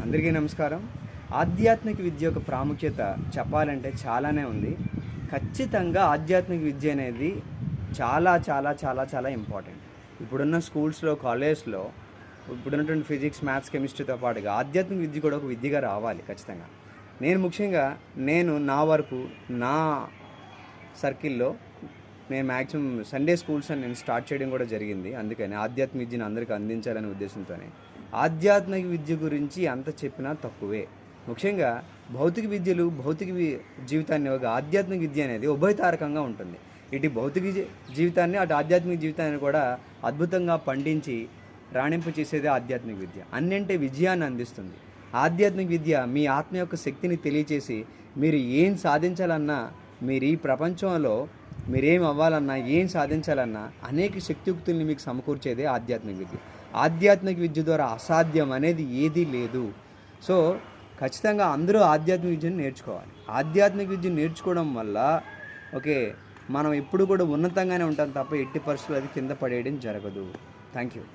అందరికీ నమస్కారం. ఆధ్యాత్మిక విద్య యొక్క ప్రాముఖ్యత చెప్పాలంటే చాలానే ఉంది. ఖచ్చితంగా ఆధ్యాత్మిక విద్య అనేది చాలా చాలా చాలా చాలా ఇంపార్టెంట్. ఇప్పుడున్న స్కూల్స్‌లో, కాలేజ్‌లో ఇప్పుడున్నటువంటి ఫిజిక్స్, మ్యాథ్స్, కెమిస్ట్రీతో పాటుగా ఆధ్యాత్మిక విద్య కూడా ఒక విద్యగా రావాలి ఖచ్చితంగా. నేను నా వరకు నా సర్కిల్‌లో నేను మ్యాక్సిమం సండే స్కూల్స్ అని నేను స్టార్ట్ చేయడం కూడా జరిగింది. అందుకని ఆధ్యాత్మిక విద్యను అందరికీ అందించాలనే ఉద్దేశంతోనే. ఆధ్యాత్మిక విద్య గురించి ఎంత చెప్పినా తక్కువే. ముఖ్యంగా భౌతిక జీవితాన్ని ఒక ఆధ్యాత్మిక విద్య అనేది ఉభయతారకంగా ఉంటుంది. ఇటు జీవితాన్ని అటు ఆధ్యాత్మిక జీవితాన్ని కూడా అద్భుతంగా పండించి రాణింపు చేసేదే ఆధ్యాత్మిక విద్య. అన్నింటి విజయాన్ని అందిస్తుంది. ఆధ్యాత్మిక విద్య మీ ఆత్మ యొక్క శక్తిని తెలియచేసి మీరు ఏం సాధించాలన్నా, మీరు ఈ ప్రపంచంలో మీరేం అవ్వాలన్నా, ఏం సాధించాలన్నా అనేక శక్తియుక్తుల్ని మీకు సమకూర్చేదే ఆధ్యాత్మిక విద్య. ఆధ్యాత్మిక విద్య ద్వారా అసాధ్యం అనేది ఏదీ లేదు. సో ఖచ్చితంగా అందరూ ఆధ్యాత్మిక విద్యను నేర్చుకోవాలి. ఆధ్యాత్మిక విద్య నేర్చుకోవడం వల్ల మనం ఎప్పుడు కూడా ఉన్నతంగానే ఉంటాం తప్ప ఎట్టి పరిస్థితుల్లో అది కింద పడేయడం జరగదు. Thank you.